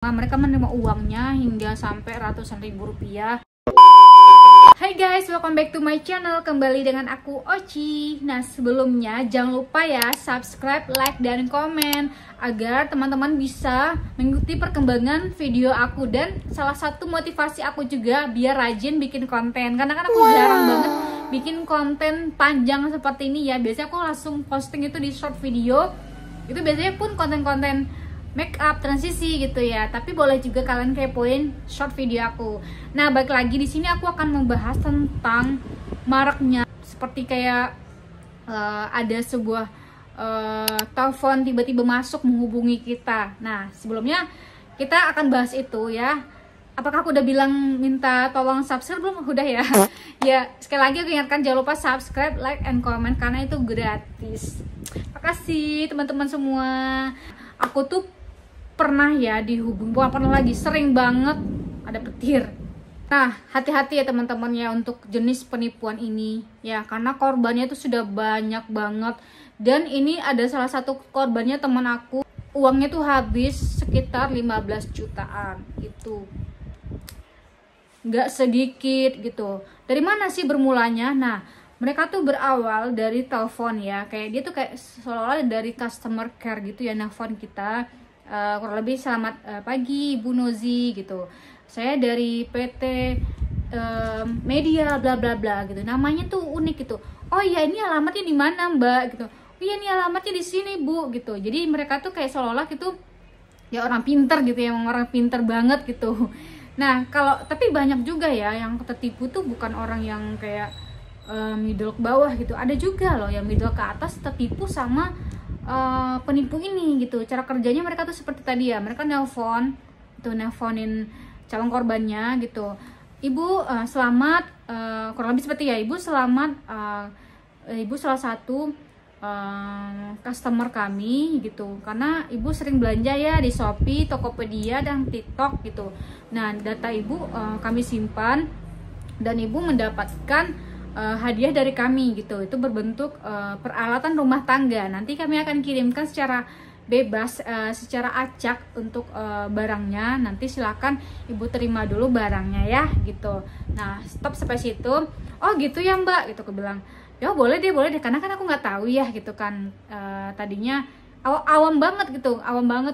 Mereka menerima uangnya hingga sampai ratusan ribu rupiah. Hai guys, welcome back to my channel. Kembali dengan aku Oci. Nah, sebelumnya jangan lupa ya subscribe, like, dan komen agar teman-teman bisa mengikuti perkembangan video aku. Dan salah satu motivasi aku juga biar rajin bikin konten, karena kan aku jarang banget bikin konten panjang seperti ini ya. Biasanya aku langsung posting itu di short video. Itu biasanya pun konten-konten make up, transisi gitu ya. Tapi boleh juga kalian kepoin short video aku. Nah, balik lagi di sini aku akan membahas tentang maraknya, seperti kayak ada sebuah telepon tiba-tiba masuk menghubungi kita. Nah, sebelumnya kita akan bahas itu ya. Apakah aku udah bilang minta tolong subscribe belum? Udah ya. Ya, sekali lagi aku ingatkan jangan lupa subscribe, like, and comment karena itu gratis. Makasih teman-teman semua. Aku tuh pernah ya dihubungi, bukan pernah lagi, sering banget ada petir. Nah, hati-hati ya teman-teman ya untuk jenis penipuan ini ya, karena korbannya itu sudah banyak banget. Dan ini ada salah satu korbannya teman aku, uangnya tuh habis sekitar 15 jutaan. Itu nggak sedikit gitu. Dari mana sih bermulanya? Nah, mereka tuh berawal dari telepon ya, kayak dia tuh kayak seolah-olah dari customer care gitu ya, nelfon kita, kurang lebih selamat pagi Ibu Nozi gitu, saya dari PT Media bla bla bla gitu, namanya tuh unik gitu. Oh iya, ini alamatnya di mana Mbak gitu. Oh iya, ini alamatnya di sini Bu gitu. Jadi mereka tuh kayak seolah-olah gitu ya orang pinter gitu ya, orang pinter banget gitu. Nah, kalau tapi banyak juga ya yang tertipu tuh bukan orang yang kayak middle ke bawah gitu, ada juga loh yang middle ke atas tertipu sama penipu ini gitu. Cara kerjanya mereka tuh seperti tadi ya, mereka nelponin calon korbannya gitu. Ibu selamat, kurang lebih seperti ya, ibu selamat, ibu salah satu customer kami gitu, karena ibu sering belanja ya di Shopee, Tokopedia, dan TikTok gitu. Nah, data ibu kami simpan dan ibu mendapatkan hadiah dari kami gitu. Itu berbentuk peralatan rumah tangga. Nanti kami akan kirimkan secara bebas, secara acak untuk barangnya. Nanti silakan ibu terima dulu barangnya ya gitu. Nah, stop sampai situ. Oh gitu ya Mbak gitu, aku bilang. Ya boleh deh, karena kan aku nggak tahu ya gitu kan. Tadinya awam banget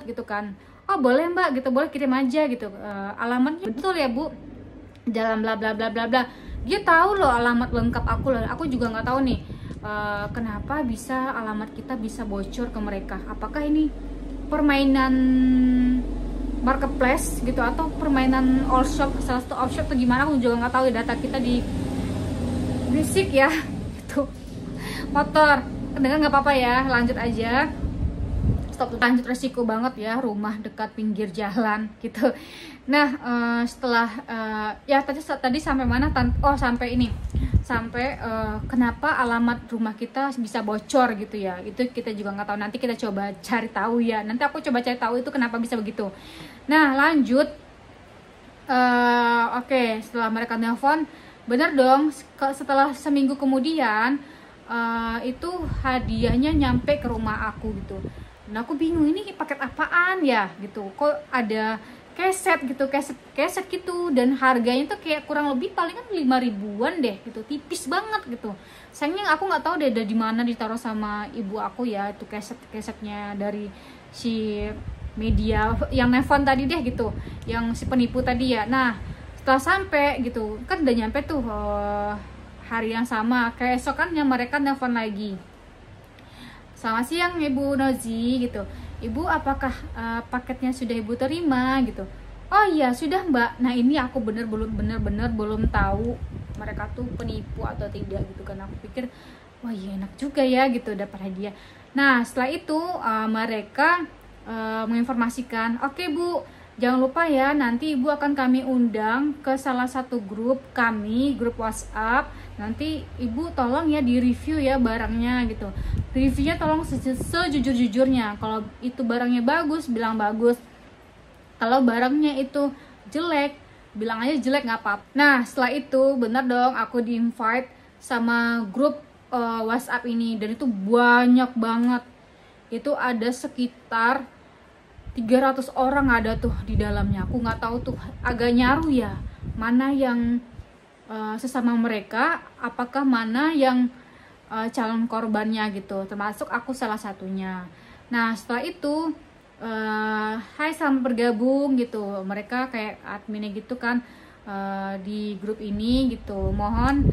gitu kan. Oh boleh Mbak gitu, boleh kirim aja gitu. Alamatnya betul ya Bu, dalam bla bla bla bla bla. Dia tahu loh alamat lengkap aku loh. Aku juga nggak tahu nih kenapa bisa alamat kita bisa bocor ke mereka. Apakah ini permainan marketplace gitu atau permainan all shop, salah satu all shop atau gimana? Aku juga nggak tahu. Data kita di berisik ya gitu. Motor kedengar nggak apa-apa ya, lanjut aja. Stop, lanjut, resiko banget ya, rumah dekat pinggir jalan gitu. Nah, setelah ya tadi sampai mana? Oh, sampai ini, sampai kenapa alamat rumah kita bisa bocor gitu ya. Itu kita juga nggak tahu. Nanti kita coba cari tahu ya. Nanti aku coba cari tahu itu kenapa bisa begitu. Nah, lanjut. Oke, setelah mereka nelpon, bener dong. Setelah seminggu kemudian itu hadiahnya nyampe ke rumah aku gitu. Nah, aku bingung ini paket apaan ya gitu. Kok ada keset gitu, keset gitu, dan harganya tuh kayak kurang lebih palingan 5 ribuan deh gitu, tipis banget gitu. Sayangnya aku nggak tahu deh dari mana ditaruh sama ibu aku ya, itu kesetnya dari si media yang nelfon tadi deh gitu, yang si penipu tadi ya. Nah, setelah sampai gitu kan udah nyampe tuh hari yang sama, keesokannya mereka nelfon lagi. Selamat siang Ibu Nozi gitu. Ibu, apakah paketnya sudah Ibu terima gitu? Oh iya sudah Mbak. Nah, ini aku bener-bener belum tahu mereka tuh penipu atau tidak gitu kan. Aku pikir wah iya enak juga ya gitu dapat hadiah. Nah, setelah itu mereka menginformasikan, oke Bu, jangan lupa ya, nanti Ibu akan kami undang ke salah satu grup kami, grup WhatsApp. Nanti Ibu tolong ya di review ya barangnya gitu. Reviewnya tolong sejujur-jujurnya. Kalau itu barangnya bagus, bilang bagus. Kalau barangnya itu jelek, bilang aja jelek, nggak apa-apa. Nah, setelah itu bener dong aku di-invite sama grup WhatsApp ini. Dan itu banyak banget. Itu ada sekitar 300 orang ada tuh di dalamnya. Aku nggak tahu tuh, agak nyaru ya, mana yang sesama mereka, apakah mana yang calon korbannya gitu, termasuk aku salah satunya. Nah setelah itu hai selamat bergabung gitu, mereka kayak adminnya gitu kan, di grup ini gitu, mohon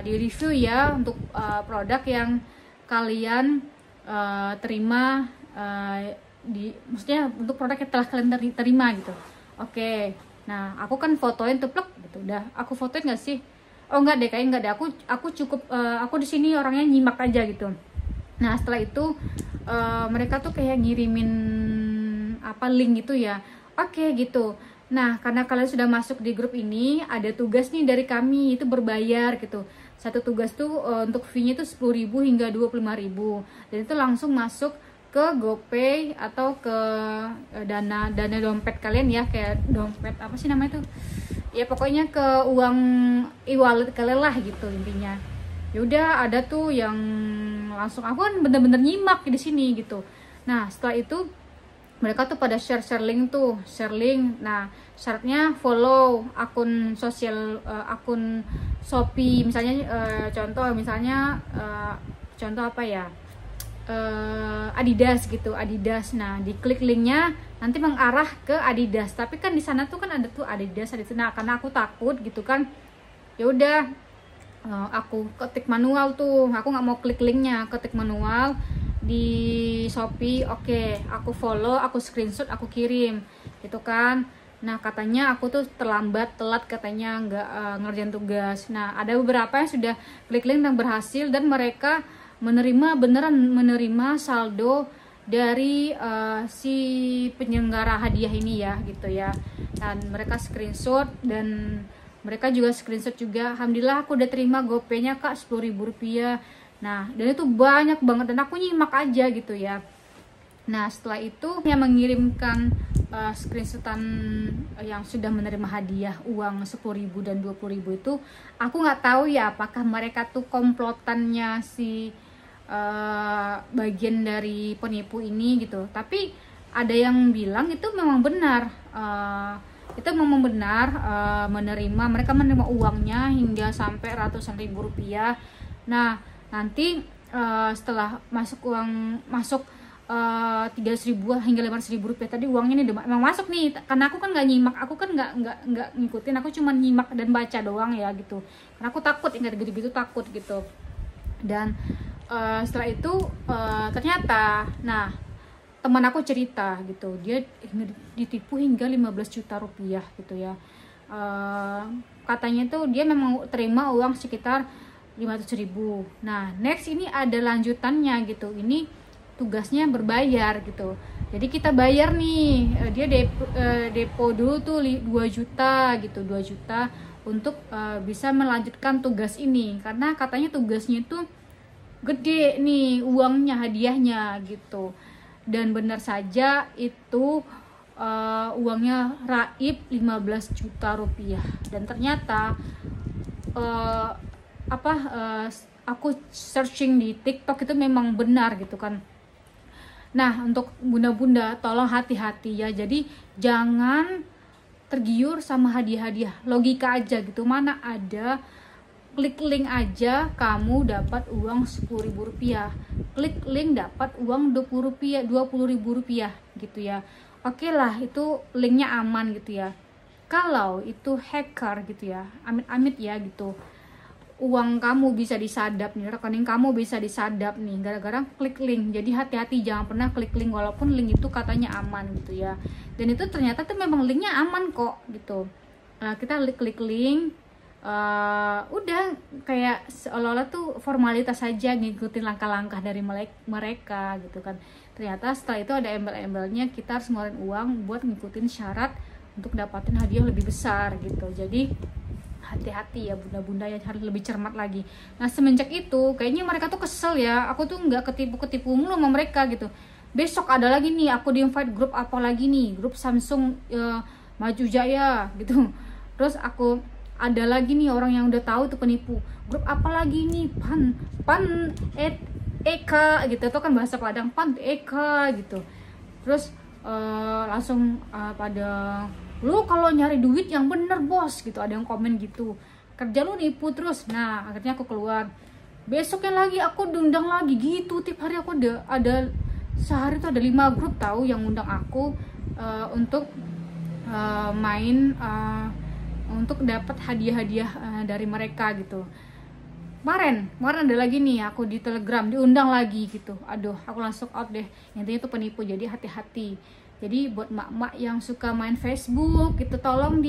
di review ya untuk produk yang kalian terima, maksudnya untuk produk yang telah kalian terima gitu. Oke. Nah aku kan fotoin tuh plek gitu, udah aku fotoin nggak sih? Oh enggak deh, kayaknya enggak deh, aku cukup aku di sini orangnya nyimak aja gitu. Nah setelah itu mereka tuh kayak ngirimin apa link gitu ya. Oke gitu. Nah karena kalian sudah masuk di grup ini, ada tugas nih dari kami, itu berbayar gitu. Satu tugas tuh untuk fee-nya itu 10.000 hingga 25.000, dan itu langsung masuk ke GoPay atau ke dana dompet kalian ya, kayak dompet apa sih namanya tuh ya, pokoknya ke uang e-wallet kalian lah gitu intinya. Yaudah ada tuh yang langsung, aku kan bener-bener nyimak di sini gitu. Nah setelah itu mereka tuh pada share link tuh, share link. Nah syaratnya follow akun sosial, akun Shopee misalnya, contoh misalnya contoh apa ya, Adidas gitu, Adidas. Nah diklik linknya nanti mengarah ke Adidas, tapi kan di sana tuh kan ada tuh Adidas. Nah karena aku takut gitu kan, ya udah aku ketik manual tuh, aku nggak mau klik linknya, ketik manual di Shopee. Oke, aku follow, aku screenshot, aku kirim gitu kan. Nah katanya aku tuh telat katanya, nggak ngerjain tugas. Nah ada beberapa yang sudah klik link yang berhasil, dan mereka beneran menerima saldo dari si penyelenggara hadiah ini ya gitu ya. Dan mereka screenshot, dan mereka juga screenshot juga, alhamdulillah aku udah terima GoPay-nya kak, 10.000 rupiah. Nah dan itu banyak banget, dan aku nyimak aja gitu ya. Nah setelah itu yang mengirimkan screenshotan yang sudah menerima hadiah uang 10.000 dan 20.000 itu, aku nggak tahu ya apakah mereka tuh komplotannya si bagian dari penipu ini gitu. Tapi ada yang bilang itu memang benar, mereka menerima uangnya hingga sampai ratusan ribu rupiah. Nah nanti setelah masuk 300.000 hingga 500.000 rupiah tadi, uangnya ini memang masuk nih. Karena aku kan nggak nyimak, aku kan nggak ngikutin, aku cuma nyimak dan baca doang ya gitu, karena aku takut, ingat gitu takut gitu. Dan setelah itu ternyata, nah teman aku cerita gitu, dia ditipu hingga 15 juta rupiah gitu ya. Katanya tuh dia memang terima uang sekitar 500.000. Nah next ini ada lanjutannya gitu, ini tugasnya berbayar gitu. Jadi kita bayar nih, dia depo dulu tuh 2 juta gitu, 2 juta untuk bisa melanjutkan tugas ini, karena katanya tugasnya itu gede nih uangnya, hadiahnya gitu. Dan benar saja itu uangnya raib 15 juta rupiah. Dan ternyata aku searching di TikTok itu memang benar gitu kan. Nah untuk bunda-bunda tolong hati-hati ya, jadi jangan tergiur sama hadiah-hadiah, logika aja gitu, mana ada klik link aja kamu dapat uang 10.000 rupiah, klik link dapat uang 20.000 rupiah gitu ya. Oke lah itu linknya aman gitu ya. Kalau itu hacker gitu ya, amit-amit ya gitu, uang kamu bisa disadap nih, rekening kamu bisa disadap nih gara-gara klik link. Jadi hati-hati, jangan pernah klik link walaupun link itu katanya aman gitu ya. Dan itu ternyata tuh memang linknya aman kok gitu. Kita klik link, udah kayak seolah-olah tuh formalitas saja, ngikutin langkah-langkah dari mereka gitu kan. Ternyata setelah itu ada embel-embelnya, kita harus ngeluarin uang buat ngikutin syarat untuk dapatin hadiah lebih besar gitu. Jadi hati-hati ya bunda-bunda, yang harus lebih cermat lagi. Nah semenjak itu kayaknya mereka tuh kesel ya, aku tuh nggak ketipu mulu sama mereka gitu. Besok ada lagi nih, aku di invite grup apa lagi nih, grup Samsung Maju Jaya gitu. Terus aku ada lagi nih orang yang udah tahu tuh penipu, grup apa lagi nih, Eka gitu, itu kan bahasa Padang, Pan Eka gitu. Terus langsung pada, lu kalau nyari duit yang bener bos gitu, ada yang komen gitu, kerja lu nipu terus. Nah akhirnya aku keluar. Besoknya lagi aku diundang lagi gitu, tiap hari aku ada sehari tuh ada 5 grup tahu yang undang aku untuk main, untuk dapat hadiah-hadiah dari mereka gitu. Kemarin ada lagi nih, aku di Telegram diundang lagi gitu. Aduh, aku langsung out deh. Intinya itu penipu, jadi hati-hati. Jadi buat mak-mak yang suka main Facebook gitu, tolong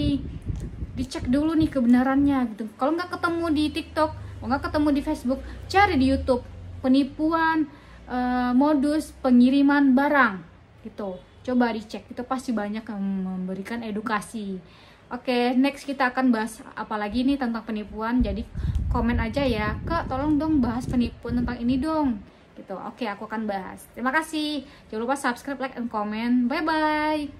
dicek dulu nih kebenarannya gitu. Kalau nggak ketemu di TikTok, kalau nggak ketemu di Facebook, cari di YouTube penipuan, modus pengiriman barang gitu. Coba dicek, itu pasti banyak yang memberikan edukasi. Oke, next kita akan bahas apa lagi nih tentang penipuan. Jadi komen aja ya, Kak tolong dong bahas penipuan tentang ini dong gitu. Oke, aku akan bahas. Terima kasih. Jangan lupa subscribe, like, and comment. Bye bye.